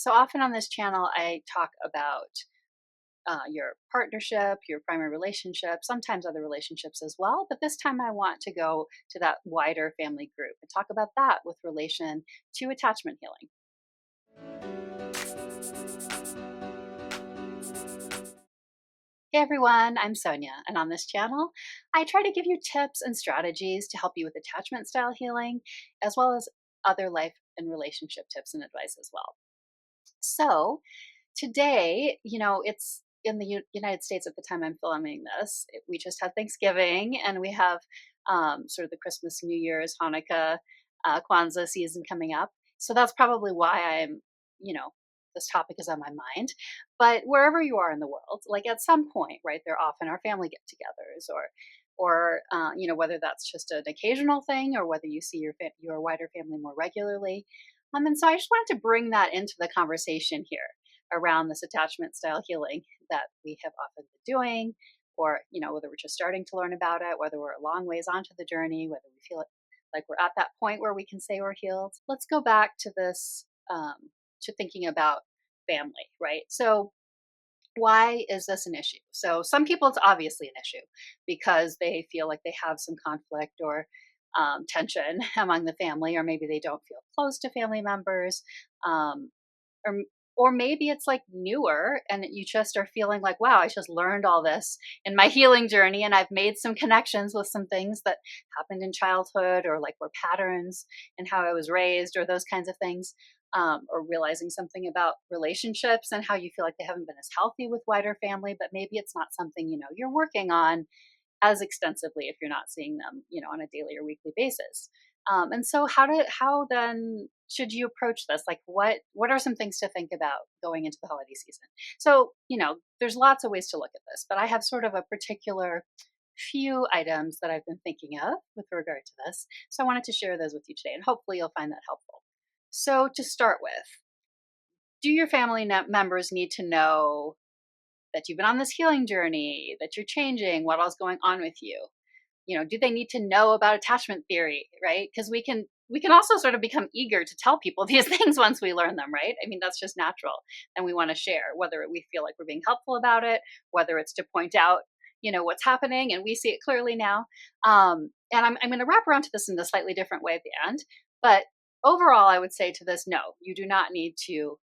So often on this channel, I talk about your partnership, your primary relationship, sometimes other relationships as well. But this time I want to go to that wider family group and talk about that with relation to attachment healing. Hey everyone, I'm Sonia, and on this channel, I try to give you tips and strategies to help you with attachment style healing, as well as other life and relationship tips and advice as well. So, today, it's in the United States at the time I'm filming this. We just had Thanksgiving and we have sort of the Christmas, New Year's, Hanukkah, Kwanzaa season coming up. So that's probably why you know, this topic is on my mind. But wherever you are in the world, like at some point, right, there often are family get-togethers, or whether that's just an occasional thing, or whether you see your wider family more regularly. And so I just wanted to bring that into the conversation here around this attachment style healing that we have often been doing, or whether we're just starting to learn about it, whether we're a long ways onto the journey, whether we feel like we're at that point where we can say we're healed. Let's go back to this, to thinking about family, right? So why is this an issue? So some people, it's obviously an issue because they feel like they have some conflict or tension among the family, or maybe they don't feel close to family members, um, or or maybe it's like newer and you just are feeling like, wow, I just learned all this in my healing journey, and I've made some connections with some things that happened in childhood, or like were patterns in how I was raised, or those kinds of things. Or realizing something about relationships and how you feel like they haven't been as healthy with wider family, but maybe it's not something you're working on as extensively if you're not seeing them, on a daily or weekly basis. And so, how then should you approach this? Like, what are some things to think about going into the holiday season? So, there's lots of ways to look at this, but I have sort of a particular few items that I've been thinking of with regard to this. So I wanted to share those with you today, and hopefully you'll find that helpful. So to start with, do your family members need to know that you've been on this healing journey, that you're changing, what all's going on with you? Do they need to know about attachment theory, right? Because we can also sort of become eager to tell people these things once we learn them, right? I mean, that's just natural. And we want to share, whether we feel like we're being helpful about it, whether it's to point out, what's happening and we see it clearly now. And I'm going to wrap around to this in a slightly different way at the end. But overall, I would say to this, no, you do not need to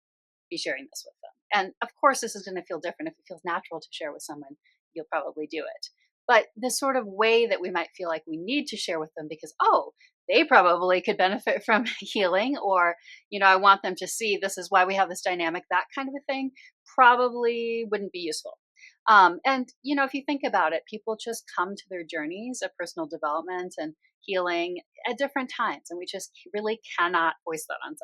be sharing this with them. And of course, this is going to feel different. If it feels natural to share with someone, you'll probably do it. But the sort of way that we might feel like we need to share with them because, oh, they probably could benefit from healing, or, I want them to see this is why we have this dynamic, that kind of a thing, probably wouldn't be useful. And, if you think about it, people just come to their journeys of personal development and healing at different times. And we just really cannot voice that on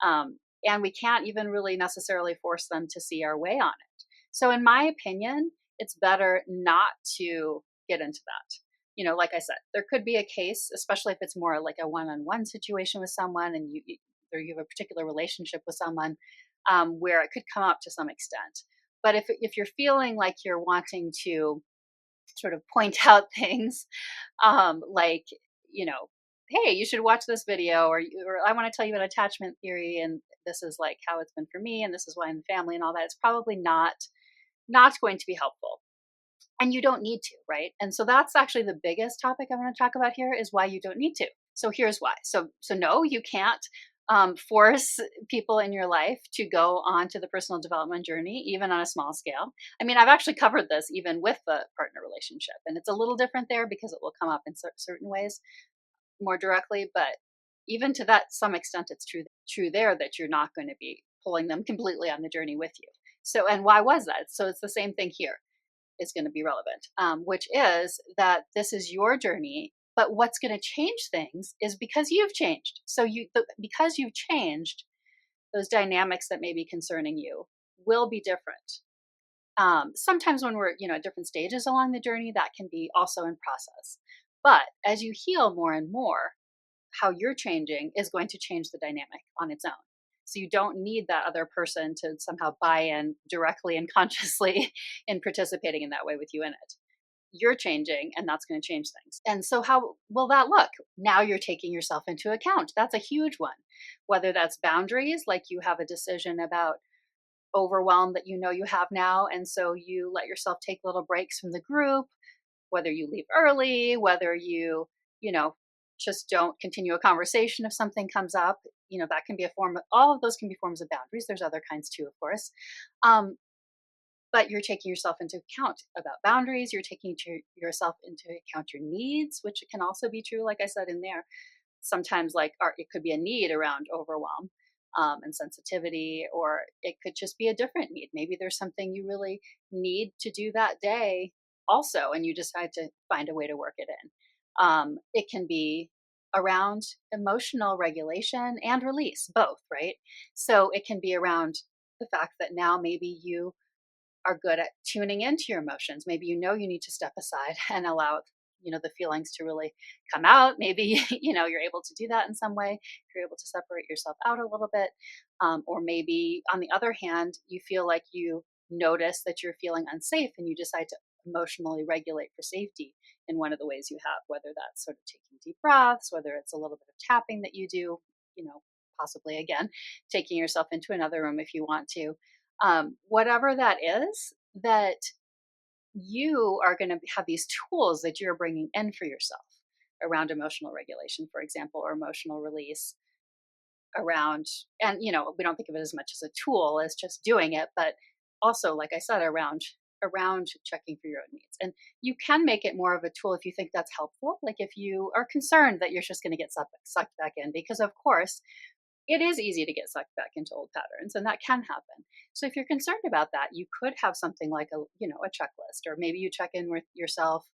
someone. And we can't even really necessarily force them to see our way on it. So, in my opinion, it's better not to get into that. Like I said, there could be a case, especially if it's more like a one-on-one situation with someone, and or you have a particular relationship with someone, where it could come up to some extent. But if you're feeling like you're wanting to sort of point out things, like, hey, you should watch this video, or I want to tell you about attachment theory, and this is like how it's been for me, and this is why in the family and all that, it's probably not going to be helpful. And you don't need to, right? And so that's actually the biggest topic I want to talk about here, is why you don't need to. So here's why. So no, you can't force people in your life to go on to the personal development journey, even on a small scale. I mean, I've actually covered this even with the partner relationship, and it's a little different there because it will come up in certain ways more directly. But even to that some extent, it's true there that you're not going to be pulling them completely on the journey with you. So, and why was that? So it's the same thing here is going to be relevant, which is that this is your journey. But what's going to change things is because you've changed. So because you've changed, those dynamics that may be concerning you will be different. Sometimes when we're at different stages along the journey, that can be also in process. But as you heal more and more, how you're changing is going to change the dynamic on its own. So you don't need that other person to somehow buy in directly and consciously in participating in that way with you in it. you're changing, and that's going to change things. And so, how will that look? Now you're taking yourself into account. That's a huge one. Whether that's boundaries, like you have a decision about overwhelm that you know you have now, and so you let yourself take little breaks from the group, whether you leave early, whether you know, just don't continue a conversation if something comes up. That can be a form of, all of those can be forms of boundaries. There's other kinds too, of course. Um, but you're taking yourself into account about boundaries. You're taking yourself into account your needs, which can also be true, like I said in there. Sometimes, like, it could be a need around overwhelm and sensitivity, or it could just be a different need. Maybe there's something you really need to do that day also, and you decide to find a way to work it in. It can be around emotional regulation and release, both, right? So it can be around the fact that now maybe you are good at tuning into your emotions. Maybe you need to step aside and allow the feelings to really come out. Maybe you're able to do that in some way. You're able to separate yourself out a little bit, or maybe on the other hand, you feel like you notice that you're feeling unsafe, and you decide to emotionally regulate for safety in one of the ways you have. Whether that's sort of taking deep breaths, whether it's a little bit of tapping that you do, possibly again taking yourself into another room if you want to, whatever that is, that you are going to have these tools that you're bringing in for yourself around emotional regulation, for example, or emotional release around, and we don't think of it as much as a tool as just doing it, but also, like I said, around checking for your own needs. And you can make it more of a tool if you think that's helpful. Like if you are concerned that you're just going to get sucked back in, because of course it is easy to get sucked back into old patterns, and that can happen. So if you're concerned about that, you could have something like a checklist, or maybe you check in with yourself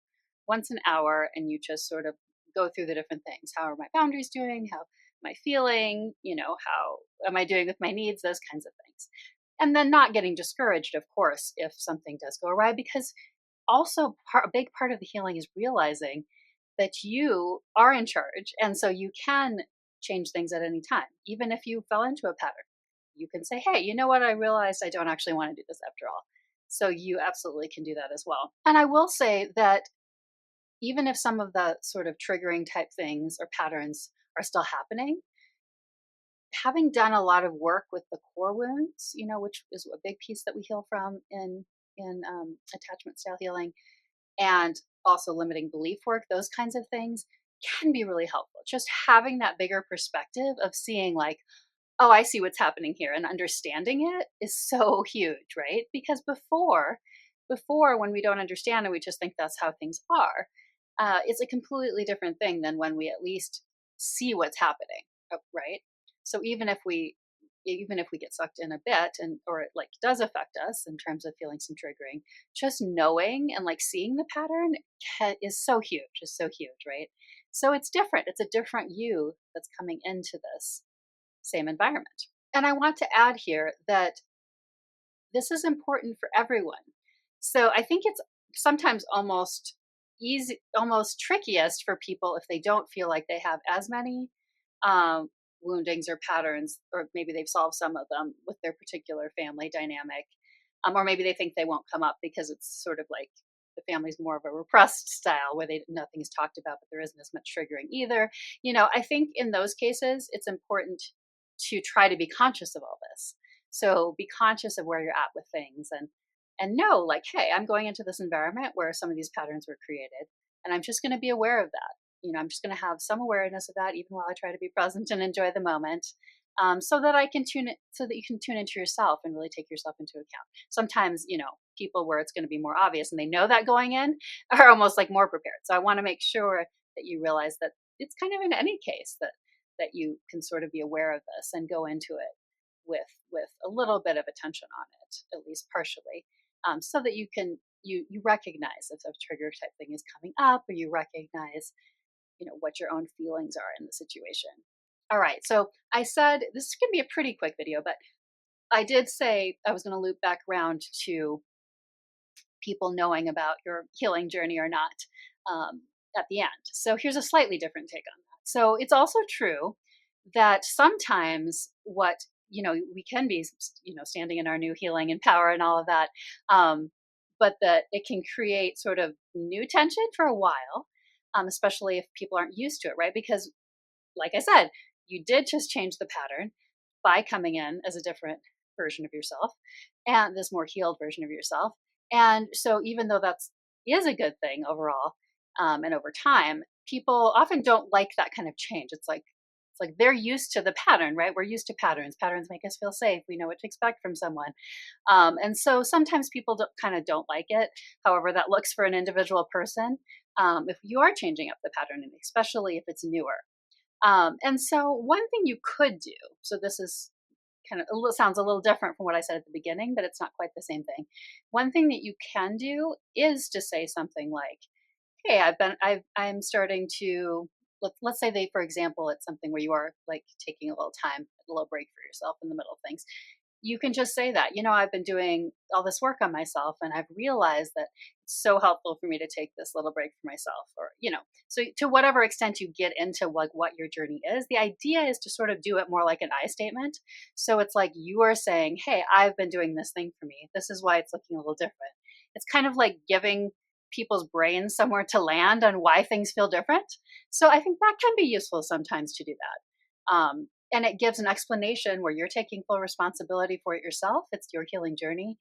once an hour and you just sort of go through the different things. How are my boundaries doing? How am I feeling? How am I doing with my needs? Those kinds of things. And then not getting discouraged, of course, if something does go awry, because also a big part of the healing is realizing that you are in charge. And so you can change things at any time, even if you fell into a pattern. You can say, hey, you know what? I realized I don't actually want to do this after all. So you absolutely can do that as well. And I will say that even if some of the sort of triggering type things or patterns are still happening, having done a lot of work with the core wounds, which is a big piece that we heal from in attachment style healing, and also limiting belief work, those kinds of things can be really helpful. Just having that bigger perspective of seeing, like, oh, I see what's happening here, and understanding it is so huge, right? Because before when we don't understand and we just think that's how things are, it's a completely different thing than when we at least see what's happening, right? So even if we get sucked in a bit, and or it like does affect us in terms of feeling some triggering, just knowing and like seeing the pattern is so huge, right? So it's different. It's a different you that's coming into this same environment. And I want to add here that this is important for everyone. So I think it's sometimes almost trickiest for people if they don't feel like they have as many um, woundings or patterns, or maybe they've solved some of them with their particular family dynamic, or maybe they think they won't come up because it's sort of like the family's more of a repressed style where nothing is talked about, but there isn't as much triggering either. I think in those cases, it's important to try to be conscious of all this. So be conscious of where you're at with things, and know, like, hey, I'm going into this environment where some of these patterns were created, and I'm just going to be aware of that. I'm just going to have some awareness of that, even while I try to be present and enjoy the moment, so that so that you can tune into yourself and really take yourself into account. Sometimes, people where it's going to be more obvious and they know that going in are almost like more prepared. So I want to make sure that you realize that it's kind of in any case that you can sort of be aware of this and go into it with a little bit of attention on it, at least partially, so that you recognize if a trigger type thing is coming up, or you recognize what your own feelings are in the situation. All right, so I said this is going to be a pretty quick video, but I did say I was going to loop back around to people knowing about your healing journey or not at the end. So here's a slightly different take on that. So it's also true that sometimes we can be, standing in our new healing and power and all of that. but that it can create sort of new tension for a while, especially if people aren't used to it, right? Because, like I said, you did just change the pattern by coming in as a different version of yourself and this more healed version of yourself. And so, even though that's is a good thing overall, and over time, people often don't like that kind of change. It's like they're used to the pattern, right? We're used to patterns. Patterns make us feel safe. We know what to expect from someone, and so sometimes people kind of don't like it. However, that looks for an individual person. If you are changing up the pattern, and especially if it's newer, and so one thing you could do, so this is kind of sounds a little different from what I said at the beginning, but it's not quite the same thing. One thing that you can do is to say something like, "Hey, I'm starting to." Let's say they, for example, it's something where you are like taking a little time, a little break for yourself in the middle of things. You can just say that, I've been doing all this work on myself and I've realized that it's so helpful for me to take this little break for myself, or, so to whatever extent you get into like what your journey is, the idea is to sort of do it more like an I statement. So it's like you are saying, hey, I've been doing this thing for me. This is why it's looking a little different. It's kind of like giving people's brains somewhere to land on why things feel different. So I think that can be useful sometimes to do that. And it gives an explanation where you're taking full responsibility for it yourself. It's your healing journey.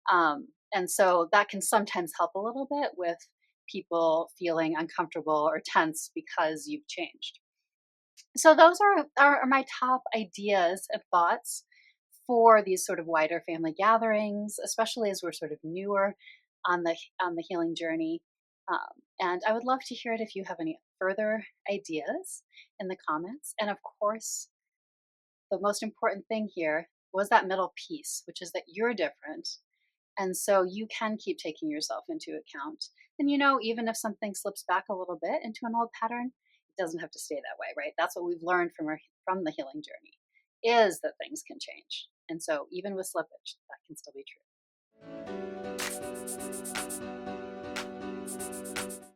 And so that can sometimes help a little bit with people feeling uncomfortable or tense because you've changed. So those are my top ideas and thoughts for these sort of wider family gatherings, especially as we're sort of newer on the healing journey. And I would love to hear it if you have any further ideas in the comments. And of course, the most important thing here was that middle piece, which is that you're different. And so you can keep taking yourself into account. And even if something slips back a little bit into an old pattern, it doesn't have to stay that way, right? That's what we've learned from the healing journey, is that things can change. And so even with slippage, that can still be true.